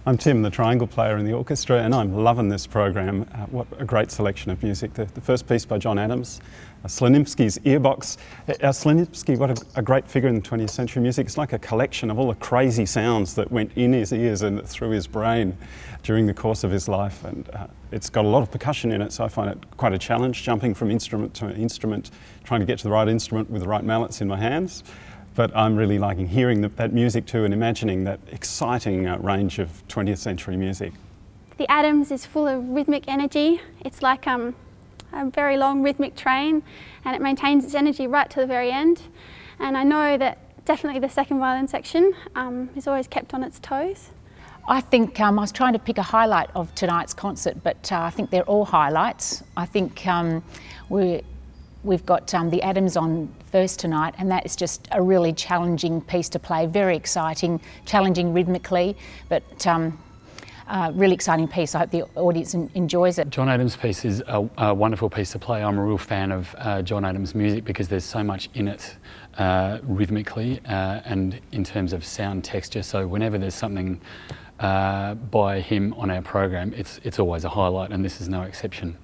I'm Tim, the triangle player in the orchestra, and I'm loving this program. What a great selection of music. The first piece by John Adams, Slonimsky's Earbox. Slonimsky, what a great figure in 20th century music. It's like a collection of all the crazy sounds that went in his ears and through his brain during the course of his life. And it's got a lot of percussion in it, so I find it quite a challenge, jumping from instrument to instrument, trying to get to the right instrument with the right mallets in my hands. But I'm really liking hearing that music too and imagining that exciting range of 20th century music. The Adams is full of rhythmic energy. It's like a very long rhythmic train, and it maintains its energy right to the very end. And I know that definitely the second violin section is always kept on its toes. I think I was trying to pick a highlight of tonight's concert, but I think they're all highlights. I think we've got the Adams on first tonight, and that is just a really challenging piece to play, very exciting, challenging rhythmically, but really exciting piece. I hope the audience enjoys it. John Adams' piece is a wonderful piece to play. I'm a real fan of John Adams' music because there's so much in it rhythmically and in terms of sound texture. So whenever there's something by him on our program, it's always a highlight, and this is no exception.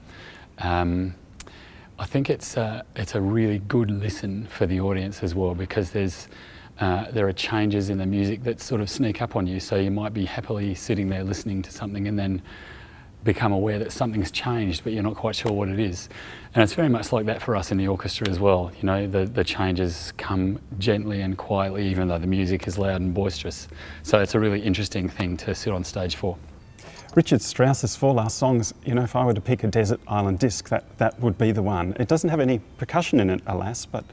I think it's a really good listen for the audience as well, because there are changes in the music that sort of sneak up on you. So you might be happily sitting there listening to something and then become aware that something's changed, but you're not quite sure what it is. And it's very much like that for us in the orchestra as well. You know, the changes come gently and quietly, even though the music is loud and boisterous. So it's a really interesting thing to sit on stage for. Richard Strauss's Four Last Songs, you know, if I were to pick a desert island disc, that would be the one. It doesn't have any percussion in it, alas, but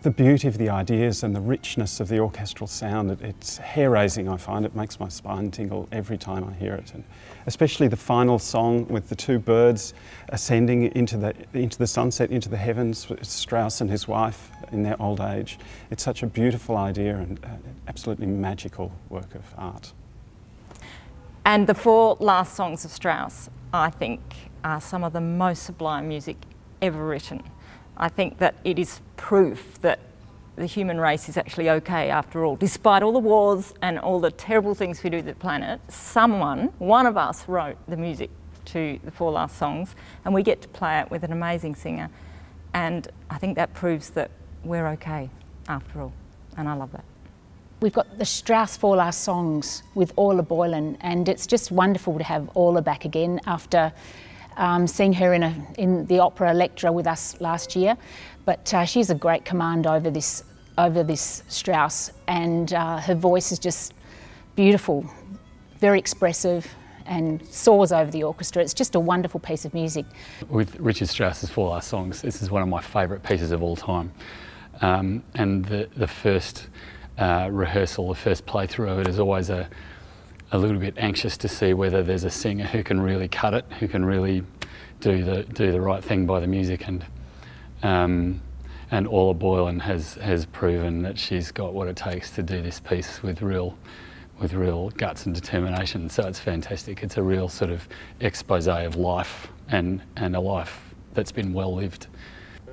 the beauty of the ideas and the richness of the orchestral sound, it's hair-raising, I find. It makes my spine tingle every time I hear it. And especially the final song with the two birds ascending into the sunset, into the heavens, Strauss and his wife in their old age. It's such a beautiful idea and absolutely magical work of art. And the Four Last Songs of Strauss, I think, are some of the most sublime music ever written. I think that it is proof that the human race is actually okay after all. Despite all the wars and all the terrible things we do to the planet, one of us wrote the music to the Four Last Songs, and we get to play it with an amazing singer. And I think that proves that we're okay after all, and I love that. We've got the Strauss Four Last Songs with Orla Boylan, and it's just wonderful to have Orla back again after seeing her in the opera Electra with us last year. But she's a great command over this Strauss, and her voice is just beautiful, very expressive, and soars over the orchestra. It's just a wonderful piece of music. With Richard Strauss's Four Last Songs, this is one of my favourite pieces of all time. And the first rehearsal, the first playthrough of it is always a little bit anxious to see whether there's a singer who can really cut it, who can really do the right thing by the music, and Orla Boylan has proven that she's got what it takes to do this piece with real guts and determination. So it's fantastic. It's a real sort of expose of life and a life that's been well lived.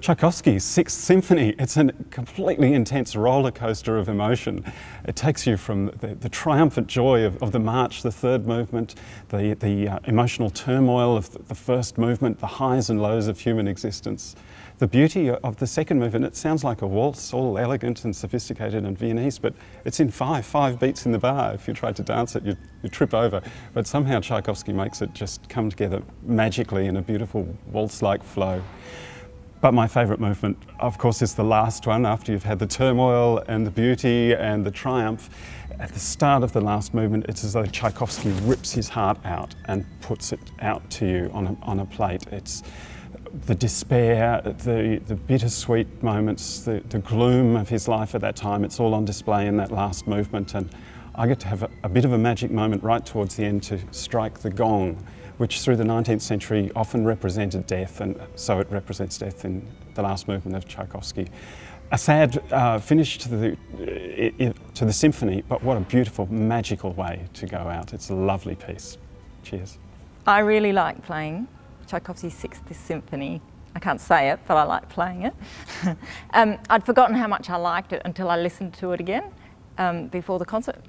Tchaikovsky's Sixth Symphony, it's a completely intense roller coaster of emotion. It takes you from the triumphant joy of the march, the third movement, the emotional turmoil of the first movement, the highs and lows of human existence. The beauty of the second movement, it sounds like a waltz, all elegant and sophisticated and Viennese, but it's in five beats in the bar. If you tried to dance it, you'd trip over. But somehow Tchaikovsky makes it just come together magically in a beautiful waltz-like flow. But my favourite movement, of course, is the last one, after you've had the turmoil and the beauty and the triumph. At the start of the last movement, it's as though Tchaikovsky rips his heart out and puts it out to you on a plate. It's the despair, the bittersweet moments, the gloom of his life at that time. It's all on display in that last movement, and I get to have a bit of a magic moment right towards the end to strike the gong, which through the 19th century often represented death, and so it represents death in the last movement of Tchaikovsky. A sad finish to the symphony, but what a beautiful, magical way to go out. It's a lovely piece. Cheers. I really like playing Tchaikovsky's Sixth Symphony. I can't say it, but I like playing it. I'd forgotten how much I liked it until I listened to it again before the concert,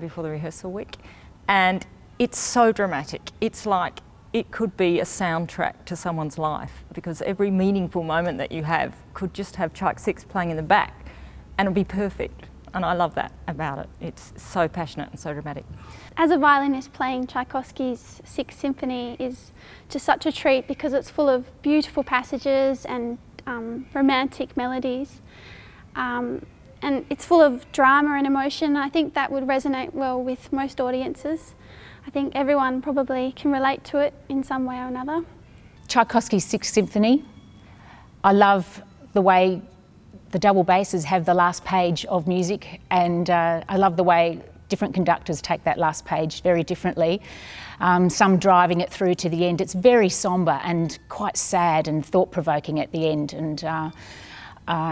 before the rehearsal week. And it's so dramatic. It's like it could be a soundtrack to someone's life, because every meaningful moment that you have could just have Tchaikovsky 6 playing in the back and it'll be perfect. And I love that about it. It's so passionate and so dramatic. As a violinist, playing Tchaikovsky's 6th Symphony is just such a treat, because it's full of beautiful passages and romantic melodies. And it's full of drama and emotion. I think that would resonate well with most audiences. I think everyone probably can relate to it in some way or another. Tchaikovsky's 6th Symphony, I love the way the double basses have the last page of music, and I love the way different conductors take that last page very differently. Some driving it through to the end. It's very sombre and quite sad and thought-provoking at the end, and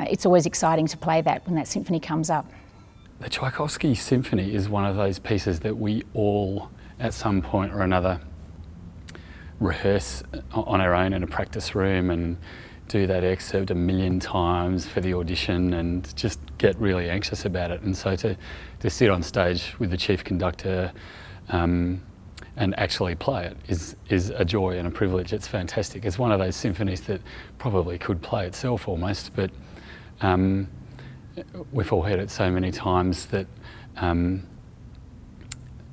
it's always exciting to play that when that symphony comes up. The Tchaikovsky Symphony is one of those pieces that we all, at some point or another, rehearse on our own in a practice room and do that excerpt 1,000,000 times for the audition and just get really anxious about it. And so to sit on stage with the chief conductor and actually play it is a joy and a privilege. It's fantastic. It's one of those symphonies that probably could play itself almost, but we've all heard it so many times that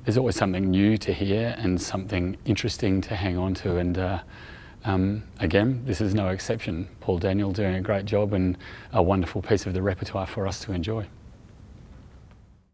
there's always something new to hear and something interesting to hang on to, and again, this is no exception. Paul Daniel doing a great job and a wonderful piece of the repertoire for us to enjoy.